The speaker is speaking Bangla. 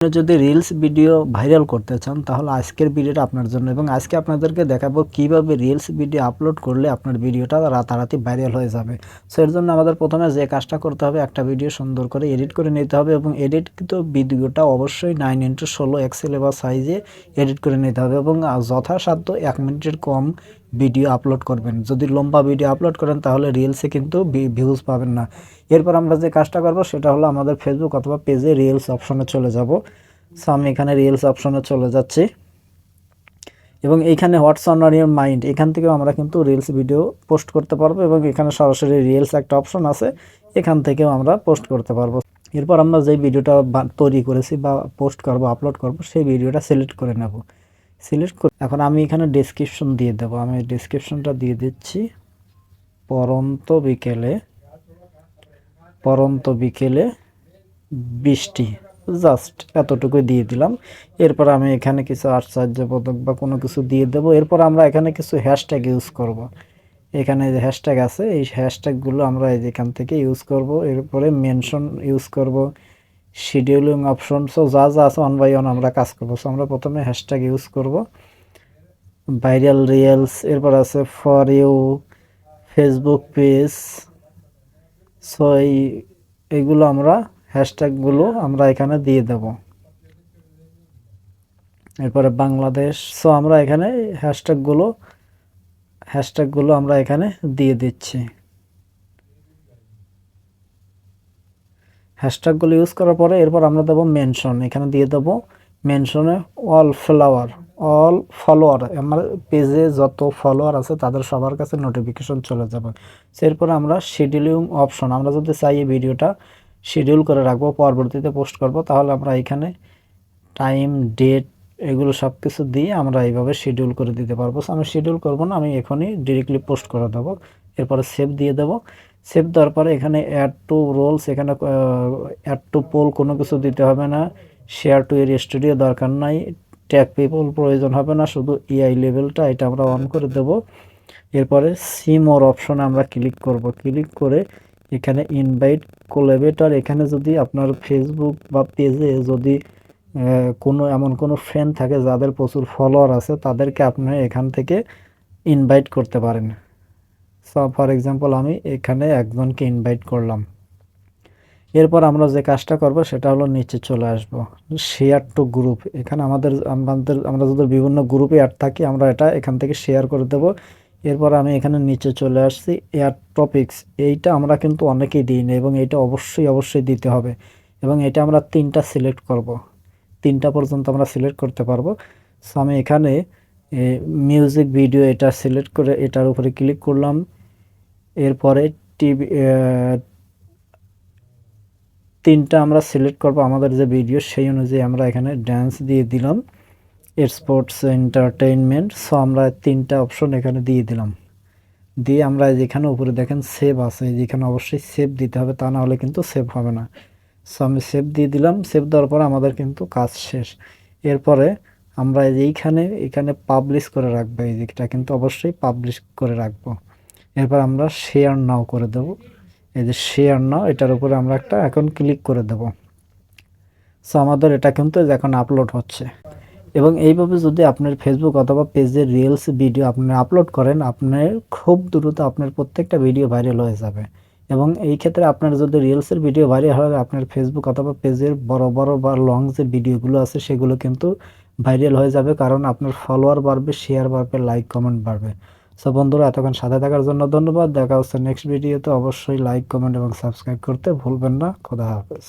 যদি রিলস ভিডিও ভাইরাল করতে চান তাহলে আজকের ভিডিওটা আপনার জন্য এবং আজকে আপনাদেরকে দেখাবো কিভাবে রিলস ভিডিও আপলোড করলে আপনার ভিডিওটা রাতারাতি ভাইরাল হয়ে যাবে। সো এর জন্য আমাদের প্রথমে যে কাজটা করতে হবে, একটা ভিডিও সুন্দর করে এডিট করে নিতে হবে এবং এডিট কিন্তু ভিডিওটা অবশ্যই 9x16 এক্সেল বা সাইজে এডিট করে নিতে হবে এবং যথাসাধ্য 1 মিনিটের কম ভিডিও আপলোড করবেন। যদি লম্বা ভিডিও আপলোড করেন তাহলে রিলসে কিন্তু ভিউজ পাবেন না। এরপর আমরা যে কাজটা করব সেটা হলো আমাদের ফেসবুক অথবা পেজে রিলস অপশনে চলে যাব। সো আমি এখানে রিলস অপশনে চলে যাচ্ছি এবং এইখানে হোয়াটস অন ইওর মাইন্ড, এখান থেকেও আমরা কিন্তু রিলস ভিডিও পোস্ট করতে পারবো এবং এখানে সরাসরি রিলস একটা অপশন আছে, এখান থেকেও আমরা পোস্ট করতে পারবো। এরপর আমরা যে ভিডিওটা তৈরি করেছি বা পোস্ট করব আপলোড করব সেই ভিডিওটা সিলেক্ট করে নেব। সিলেক্ট করে এখন আমি এখানে ডেসক্রিপশন দিয়ে দেবো। আমি ডেসক্রিপশনটা দিয়ে দিচ্ছি পরন্ত বিকেলে বৃষ্টি, জাস্ট এতটুকুই দিয়ে দিলাম। এরপর আমি এখানে কিছু আশ্চর্যবোধক বা কোনো কিছু দিয়ে দেব। এরপর আমরা এখানে কিছু হ্যাশট্যাগ ইউজ করব। এখানে যে হ্যাশট্যাগ আছে এই হ্যাশট্যাগুলো আমরা এখান থেকে ইউজ করব। এরপরে মেনশন ইউজ করব, শিডিউলিং অপশন, সো যা যা আছে ওয়ান বাই ওয়ান আমরা কাজ করবো। সো আমরা প্রথমে হ্যাশট্যাগ ইউজ করব, ভাইরাল রিলস, এরপর আছে for you, Facebook page. So এইগুলো আমরা হ্যাশট্যাগুলো আমরা এখানে দিয়ে দেব। এরপরে বাংলাদেশ, সো আমরা এখানে হ্যাশট্যাগুলো আমরা এখানে দিয়ে দিচ্ছি। হ্যাশট্যাগুলো ইউজ করার পরে এরপর আমরা দেবো মেনশন, এখানে দিয়ে দেবো মেনশনে অল ফলোয়ার, আমার পেজে যত ফলোয়ার আছে তাদের সবার কাছে নোটিফিকেশন চলে যাবে। এরপরে আমরা শিডিউলিং অপশন, আমরা যদি চাই এই ভিডিওটা শিডিউল করে রাখবো, পরবর্তীতে পোস্ট করব, তাহলে আমরা এখানে টাইম, ডেট এগুলো সব কিছু দিয়ে আমরা এইভাবে শিডিউল করে দিতে পারবো। আমি শিডিউল করব না, আমি এখনই ডিরেক্টলি পোস্ট করে দেবো। এরপরে সেভ দিয়ে দেবো। সেভ দেওয়ার পরে এখানে অ্যাড টু রোলস, এখানে অ্যাড টু পোল কোনো কিছু দিতে হবে না, শেয়ার টু এর স্টুডিও দরকার নাই, ট্যাগ পিপল প্রয়োজন হবে না, শুধু ইআই লেভেলটা এটা আমরা অন করে দেব। এরপরে সি মোর অপশনে আমরা ক্লিক করব। ক্লিক করে এখানে ইনভাইট কোলাবরেটর, এখানে যদি আপনার ফেসবুক বা পেজে যদি এমন কোনো ফ্রেন্ড থাকে যাদের প্রচুর ফলোয়ার আছে তাদেরকে আপনি এখান থেকে ইনভাইট করতে পারেন। সো ফর এক্সাম্পল আমি এখানে একজনকে ইনভাইট করলাম। এরপর আমরা যে কাজটা করব সেটা হলো নিচে চলে আসব, শেয়ার টু গ্রুপ, এখানে আমরা যদি বিভিন্ন গ্রুপে অ্যাড থাকি আমরা এটা এখান থেকে শেয়ার করে দেব। এরপর আমি এখানে নিচে চলে আসছি, অ্যাড টপিকস, এইটা আমরা কিন্তু অনেকেই দিই না এবং এটা অবশ্যই দিতে হবে এবং এটা আমরা 3টা সিলেক্ট করব, 3টা পর্যন্ত আমরা সিলেক্ট করতে পারবো। সো আমি এখানে মিউজিক ভিডিও এটা সিলেক্ট করে এটার উপরে ক্লিক করলাম। এরপরে টিভি, 3টা আমরা সিলেক্ট করব আমাদের যে ভিডিও সেই অনুযায়ী আমরা এখানে ড্যান্স দিয়ে দিলাম, স্পোর্টস, এন্টারটেইনমেন্ট। সো আমরা 3টা অপশন এখানে দিয়ে দিলাম। দিয়ে আমরা যেখানে উপরে দেখেন সেভ আছে, যেখানে অবশ্যই সেভ দিতে হবে, তা না হলে কিন্তু সেভ হবে না। সো আমি সেভ দিয়ে দিলাম। সেভ দেওয়ার পরে আমাদের কিন্তু কাজ শেষ। এরপরে আমরা এখানে পাবলিশ করে রাখবো, এইটা কিন্তু অবশ্যই পাবলিশ করে রাখবো। এরপর আমরা শেয়ার নাও করে দেব, এই যে শেয়ার নাও, এটার উপরে আমরা একটা এখন ক্লিক করে দেব। সো আমাদের এটা কিন্তু এখন আপলোড হচ্ছে এবং এইভাবে যদি আপনার ফেসবুক অথবা পেজের রিলস ভিডিও আপনি আপলোড করেন, আপনার খুব দ্রুত আপনার প্রত্যেকটা ভিডিও ভাইরাল হয়ে যাবে। এবং এই ক্ষেত্রে আপনার যদি রিলসের ভিডিও ভাইরাল হয় আপনার ফেসবুক অথবা পেজের বড় বা লং যে ভিডিওগুলো আছে সেগুলো কিন্তু ভাইরাল হয়ে যাবে, কারণ আপনার ফলোয়ার বাড়বে, শেয়ার বাড়বে, লাইক কমেন্ট বাড়বে। সো বন্ধুরা, এতক্ষণ সাথে থাকার জন্য ধন্যবাদ। দেখা হচ্ছে নেক্সট ভিডিওতে। অবশ্যই লাইক, কমেন্ট এবং সাবস্ক্রাইব করতে ভুলবেন না। খোদা হাফেজ।